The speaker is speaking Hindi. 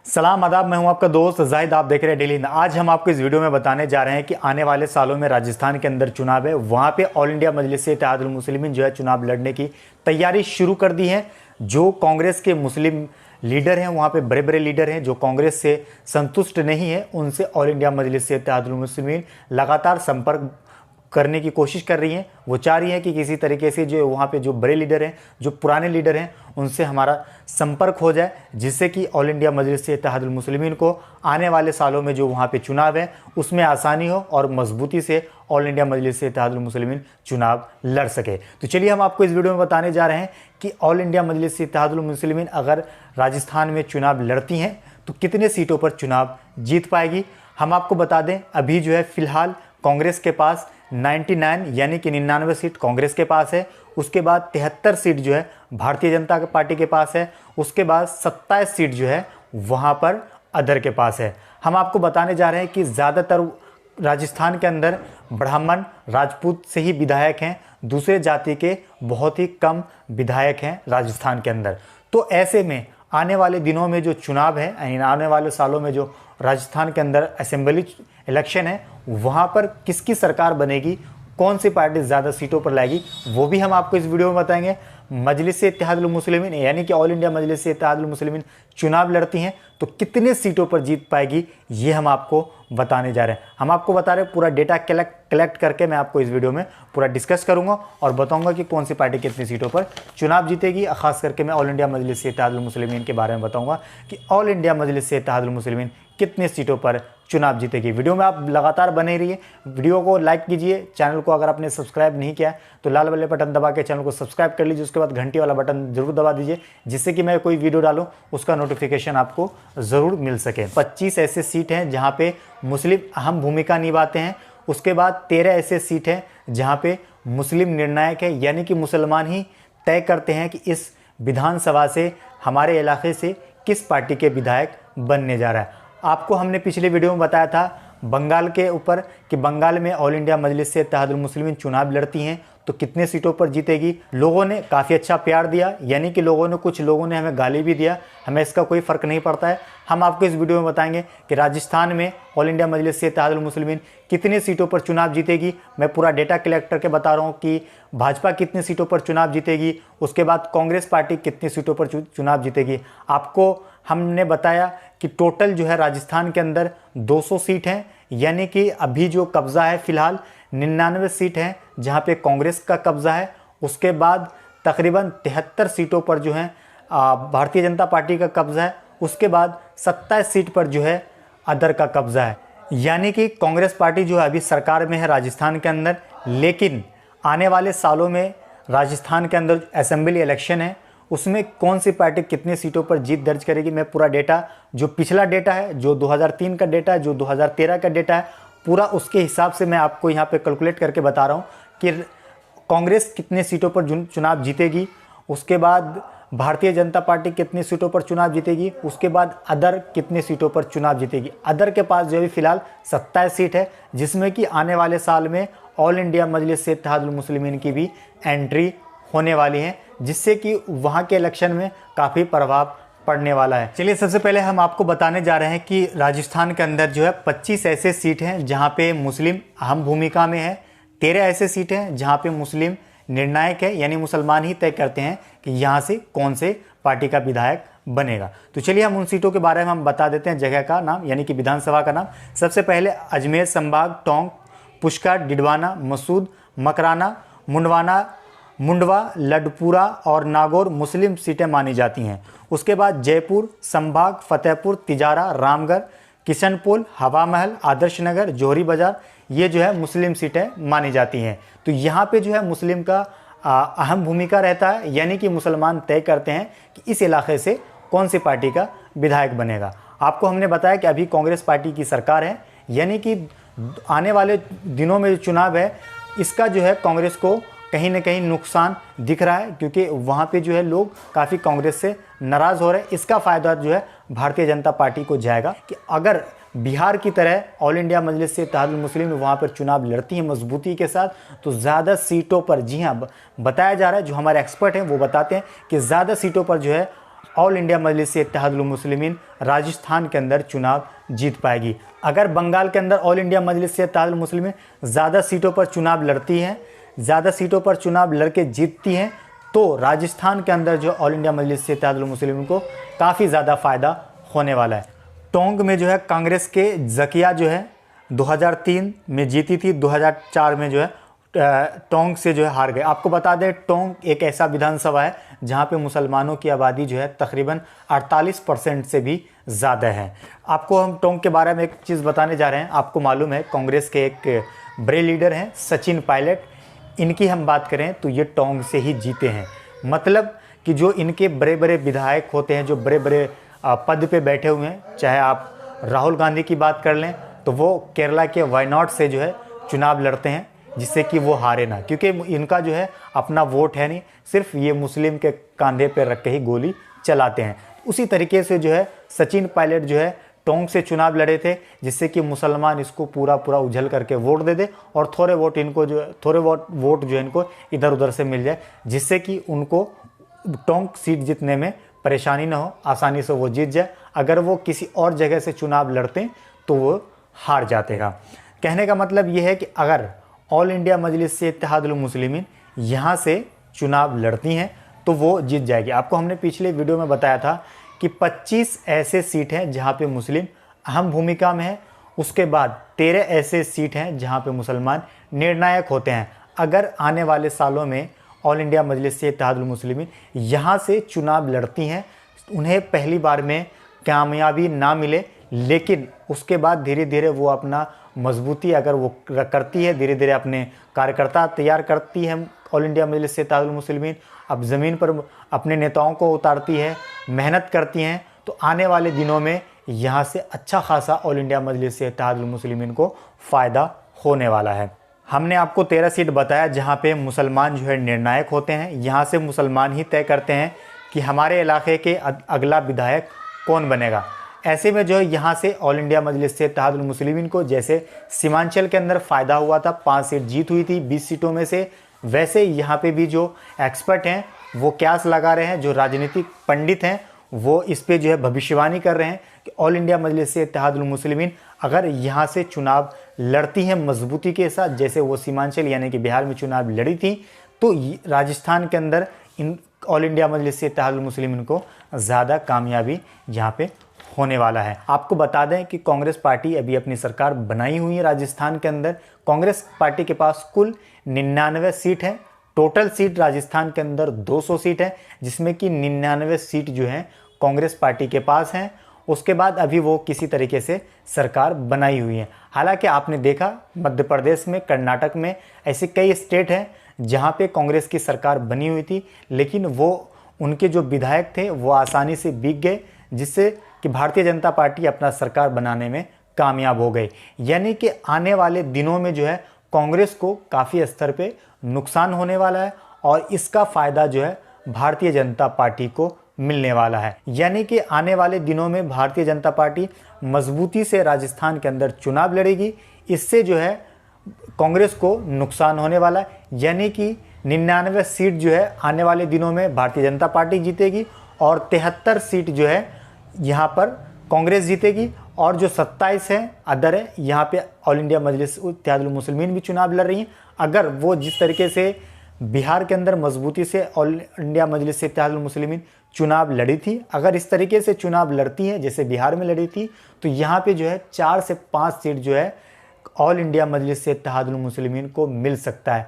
सलाम आदाब, मैं हूं आपका दोस्त जाहिद। आप देख रहे हैं डेली हिंद। आज हम आपको इस वीडियो में बताने जा रहे हैं कि आने वाले सालों में राजस्थान के अंदर चुनाव है, वहां पे ऑल इंडिया मजलिस इत्तेहादुल मुस्लिमीन जो है चुनाव लड़ने की तैयारी शुरू कर दी है। जो कांग्रेस के मुस्लिम लीडर हैं, वहाँ पे बड़े बड़े लीडर हैं जो कांग्रेस से संतुष्ट नहीं है, उनसे ऑल इंडिया मजलिस इत्तेहादुल मुस्लिमीन लगातार संपर्क करने की कोशिश कर रही हैं। वो चाह रही हैं कि किसी तरीके से जो वहाँ पे जो बड़े लीडर हैं, जो पुराने लीडर हैं, उनसे हमारा संपर्क हो जाए, जिससे कि ऑल इंडिया मजलिस इत्तेहादुल मुस्लिमीन को आने वाले सालों में जो वहाँ पे चुनाव है उसमें आसानी हो और मजबूती से ऑल इंडिया मजलिस इत्तेहादुल मुस्लिमीन चुनाव लड़ सके। तो चलिए हम आपको इस वीडियो में बताने जा रहे हैं कि ऑल इंडिया मजलिस इत्तेहादुल मुस्लिमीन अगर राजस्थान में चुनाव लड़ती हैं तो कितने सीटों पर चुनाव जीत पाएगी। हम आपको बता दें, अभी जो है फ़िलहाल कांग्रेस के पास 99 यानी कि 99 सीट कांग्रेस के पास है। उसके बाद 73 सीट जो है भारतीय जनता पार्टी के पास है। उसके बाद 27 सीट जो है वहाँ पर अदर के पास है। हम आपको बताने जा रहे हैं कि ज़्यादातर राजस्थान के अंदर ब्राह्मण राजपूत से ही विधायक हैं, दूसरे जाति के बहुत ही कम विधायक हैं राजस्थान के अंदर। तो ऐसे में आने वाले दिनों में जो चुनाव है, आने वाले सालों में जो राजस्थान के अंदर असेंबली इलेक्शन है, वहाँ पर किसकी सरकार बनेगी, कौन सी पार्टी ज़्यादा सीटों पर लाएगी, वो भी हम आपको इस वीडियो में बताएंगे। मजलिस इत्तेहादुल मुस्लिमीन यानी कि ऑल इंडिया मजलिस इत्तेहादुल मुस्लिमीन चुनाव लड़ती हैं तो कितने सीटों पर जीत पाएगी, ये हम आपको बताने जा रहे हैं। हम आपको बता रहे हैं, पूरा डेटा कलेक्ट करके मैं आपको इस वीडियो में पूरा डिस्कस करूंगा और बताऊंगा कि कौन सी पार्टी कितनी सीटों पर चुनाव जीतेगी। खास करके मैं ऑल इंडिया मजलिस इत्तेहादुल मुस्लिमीन के बारे में बताऊंगा कि ऑल इंडिया मजलिस इत्तेहादुल मुस्लिमीन कितने सीटों पर चुनाव जीतेगी। वीडियो में आप लगातार बने रहिए, वीडियो को लाइक कीजिए, चैनल को अगर आपने सब्सक्राइब नहीं किया है तो लाल वाले बटन दबा के चैनल को सब्सक्राइब कर लीजिए। उसके बाद घंटी वाला बटन जरूर दबा दीजिए, जिससे कि मैं कोई वीडियो डालूं उसका नोटिफिकेशन आपको ज़रूर मिल सके। 25 ऐसे सीट हैं जहाँ पे मुस्लिम अहम भूमिका निभाते हैं। उसके बाद 13 ऐसे सीट हैं जहाँ पे मुस्लिम निर्णायक है, यानी कि मुसलमान ही तय करते हैं कि इस विधानसभा से हमारे इलाके से किस पार्टी के विधायक बनने जा रहा है। आपको हमने पिछले वीडियो में बताया था बंगाल के ऊपर कि बंगाल में ऑल इंडिया मजलिस से इत्तेहादुल मुस्लिमीन चुनाव लड़ती हैं तो कितने सीटों पर जीतेगी। लोगों ने काफ़ी अच्छा प्यार दिया, यानी कि कुछ लोगों ने हमें गाली भी दिया, हमें इसका कोई फ़र्क नहीं पड़ता है। हम आपको इस वीडियो में बताएंगे कि राजस्थान में ऑल इंडिया मजलिस से इत्तेहादुल मुस्लिमीन कितनी सीटों पर चुनाव जीतेगी। मैं पूरा डेटा कलेक्ट करके बता रहा हूँ कि भाजपा कितनी सीटों पर चुनाव जीतेगी, उसके बाद कांग्रेस पार्टी कितनी सीटों पर चुनाव जीतेगी। आपको हमने बताया कि टोटल जो है राजस्थान के अंदर 200 सीट हैं, यानी कि अभी जो कब्ज़ा है फ़िलहाल 99 सीट हैं जहां पे कांग्रेस का कब्ज़ा है। उसके बाद तकरीबन 73 सीटों पर जो है भारतीय जनता पार्टी का कब्ज़ा है। उसके बाद 27 सीट पर जो है अदर का कब्ज़ा है, यानी कि कांग्रेस पार्टी जो है अभी सरकार में है राजस्थान के अंदर। लेकिन आने वाले सालों में राजस्थान के अंदर असेंबली इलेक्शन है, उसमें कौन सी पार्टी कितने सीटों पर जीत दर्ज करेगी। मैं पूरा डेटा, जो पिछला डेटा है, जो 2003 का डेटा है, जो 2013 का डेटा है, पूरा उसके हिसाब से मैं आपको यहाँ पे कैलकुलेट करके बता रहा हूँ कि कांग्रेस कितने सीटों पर चुनाव जीतेगी, उसके बाद भारतीय जनता पार्टी कितनी सीटों पर चुनाव जीतेगी, उसके बाद अदर कितनी सीटों पर चुनाव जीतेगी। अदर के पास जो है फिलहाल 27 सीट है, जिसमें कि आने वाले साल में ऑल इंडिया मजलिस से इत्तेहादुल मुस्लिमीन की भी एंट्री होने वाली है, जिससे कि वहाँ के इलेक्शन में काफ़ी प्रभाव पड़ने वाला है। चलिए सबसे पहले हम आपको बताने जा रहे हैं कि राजस्थान के अंदर जो है 25 ऐसे सीट हैं जहाँ पे मुस्लिम अहम भूमिका में है। 13 ऐसे सीट हैं जहाँ पे मुस्लिम निर्णायक है, यानी मुसलमान ही तय करते हैं कि यहाँ से कौन से पार्टी का विधायक बनेगा। तो चलिए हम उन सीटों के बारे में हम बता देते हैं, जगह का नाम यानी कि विधानसभा का नाम। सबसे पहले अजमेर संभाग, टोंक, पुष्कर, डिडवाना, मसूद, मकराना, मुंडवा, लडपुरा और नागौर मुस्लिम सीटें मानी जाती हैं। उसके बाद जयपुर संभाग, फतेहपुर, तिजारा, रामगढ़, किशनपोल, हवा महल, आदर्श नगर, जोहरी बाजार, ये जो है मुस्लिम सीटें मानी जाती हैं। तो यहाँ पे जो है मुस्लिम का अहम भूमिका रहता है, यानी कि मुसलमान तय करते हैं कि इस इलाके से कौन सी पार्टी का विधायक बनेगा। आपको हमने बताया कि अभी कांग्रेस पार्टी की सरकार है, यानी कि आने वाले दिनों में जो चुनाव है इसका जो है कांग्रेस को कहीं ना कहीं नुकसान दिख रहा है, क्योंकि वहाँ पे जो है लोग काफ़ी कांग्रेस से नाराज़ हो रहे हैं। इसका फ़ायदा जो है भारतीय जनता पार्टी को जाएगा कि अगर बिहार की तरह ऑल इंडिया मजलिस से इत्तेहादुल मुस्लिमीन वहाँ पर चुनाव लड़ती हैं मजबूती के साथ, तो ज़्यादा सीटों पर, जी हाँ बताया जा रहा है, जो हमारे एक्सपर्ट हैं वो बताते हैं कि ज़्यादा सीटों पर जो है ऑल इंडिया मजलिस इत्तेहादुल मुस्लिमीन राजस्थान के अंदर चुनाव जीत पाएगी। अगर बंगाल के अंदर ऑल इंडिया मजलिस इत्तेहादुल मुस्लिमीन ज़्यादा सीटों पर चुनाव लड़ती है, ज़्यादा सीटों पर चुनाव लड़के जीतती हैं, तो राजस्थान के अंदर जो ऑल इंडिया मजलिस इत्तेहादुल मुस्लिमीन को काफ़ी ज़्यादा फ़ायदा होने वाला है। टोंक में जो है कांग्रेस के ज़किया जो है 2003 में जीती थी, 2004 में जो है टोंक से जो है हार गए। आपको बता दें टोंक एक ऐसा विधानसभा है जहां पे मुसलमानों की आबादी जो है तकरीबन 48% से भी ज़्यादा है। आपको हम टोंक के बारे में एक चीज़ बताने जा रहे हैं। आपको मालूम है कांग्रेस के एक बड़े लीडर हैं सचिन पायलट, इनकी हम बात करें तो ये टोंक से ही जीते हैं। मतलब कि जो इनके बड़े बड़े विधायक होते हैं, जो बड़े बड़े पद पे बैठे हुए हैं, चाहे आप राहुल गांधी की बात कर लें तो वो केरला के वायनाड से जो है चुनाव लड़ते हैं जिससे कि वो हारे ना, क्योंकि इनका जो है अपना वोट है नहीं, सिर्फ ये मुस्लिम के कंधे पर रख के ही गोली चलाते हैं। उसी तरीके से जो है सचिन पायलट जो है टोंक से चुनाव लड़े थे जिससे कि मुसलमान इसको पूरा पूरा उछल करके वोट दे दे और थोड़े वोट जो है इनको इधर उधर से मिल जाए, जिससे कि उनको टोंक सीट जीतने में परेशानी ना हो, आसानी से वो जीत जाए। अगर वो किसी और जगह से चुनाव लड़ते हैं तो वो हार जाते हैं। कहने का मतलब ये है कि अगर ऑल इंडिया मजलिस से इत्तेहादुल मुस्लिमीन यहाँ से चुनाव लड़ती हैं तो वो जीत जाएगी। आपको हमने पिछले वीडियो में बताया था कि 25 ऐसे सीट हैं जहाँ पे मुस्लिम अहम भूमिका में है, उसके बाद 13 ऐसे सीट हैं जहाँ पे मुसलमान निर्णायक होते हैं। अगर आने वाले सालों में ऑल इंडिया मजलिस से इत्तेहादुल मुस्लिमीन यहाँ से चुनाव लड़ती हैं, उन्हें पहली बार में कामयाबी ना मिले, लेकिन उसके बाद धीरे धीरे वो अपना मजबूती अगर वो करती है, धीरे धीरे अपने कार्यकर्ता तैयार करती है ऑल इंडिया मजलिस से इत्तेहादुल मुस्लिमीन, अब ज़मीन पर अपने नेताओं को उतारती है, मेहनत करती हैं, तो आने वाले दिनों में यहाँ से अच्छा खासा ऑल इंडिया मजलिस से इत्तेहादुल मुस्लिमीन को फ़ायदा होने वाला है। हमने आपको 13 सीट बताया जहाँ पे मुसलमान जो है निर्णायक होते हैं। यहाँ से मुसलमान ही तय करते हैं कि हमारे इलाके के अगला विधायक कौन बनेगा। ऐसे में जो है यहाँ से ऑल इंडिया मजलिस से इत्तेहादुल मुस्लिमीन को जैसे सीमांचल के अंदर फ़ायदा हुआ था, 5 सीट जीत हुई थी 20 सीटों में से, वैसे यहाँ पे भी जो एक्सपर्ट हैं वो क्यास लगा रहे हैं, जो राजनीतिक पंडित हैं वो इस पे जो है भविष्यवाणी कर रहे हैं कि ऑल इंडिया मजलिस से इत्तेहादुल मुस्लिमीन अगर यहाँ से चुनाव लड़ती हैं मजबूती के साथ, जैसे वो सीमांचल यानी कि बिहार में चुनाव लड़ी थी, तो राजस्थान के अंदर इन ऑल इंडिया मजलिस से इत्तेहादुल मुस्लिमीन को ज़्यादा कामयाबी यहाँ पे होने वाला है। आपको बता दें कि कांग्रेस पार्टी अभी अपनी सरकार बनाई हुई है राजस्थान के अंदर। कांग्रेस पार्टी के पास कुल 99 सीट है। टोटल सीट राजस्थान के अंदर 200 सीट है, जिसमें कि 99 सीट जो है कांग्रेस पार्टी के पास हैं। उसके बाद अभी वो किसी तरीके से सरकार बनाई हुई है। हालांकि आपने देखा मध्य प्रदेश में, कर्नाटक में ऐसे कई स्टेट हैं जहां पे कांग्रेस की सरकार बनी हुई थी, लेकिन वो उनके जो विधायक थे वो आसानी से बिक गए, जिससे कि भारतीय जनता पार्टी अपना सरकार बनाने में कामयाब हो गई। यानी कि आने वाले दिनों में जो है कांग्रेस को काफ़ी स्तर पे नुकसान होने वाला है और इसका फ़ायदा जो है भारतीय जनता पार्टी को मिलने वाला है। यानी कि आने वाले दिनों में भारतीय जनता पार्टी मजबूती से राजस्थान के अंदर चुनाव लड़ेगी। इससे जो है कांग्रेस को नुकसान होने वाला है, यानी कि 99 सीट जो है आने वाले दिनों में भारतीय जनता पार्टी जीतेगी और 73 सीट जो है यहाँ पर कांग्रेस जीतेगी, और जो 27 है अदर है, यहाँ पे ऑल इंडिया मजलिस इत्तेहादुल मुस्लिमीन भी चुनाव लड़ रही हैं। अगर वो जिस तरीके से बिहार के अंदर मजबूती से ऑल इंडिया मजलिस इत्तेहादुल मुस्लिमीन चुनाव लड़ी थी, अगर इस तरीके से चुनाव लड़ती हैं जैसे बिहार में लड़ी थी, तो यहाँ पे जो है 4 से 5 सीट जो है ऑल इंडिया मजलिस इत्तेहादुल मुस्लिमीन को मिल सकता है।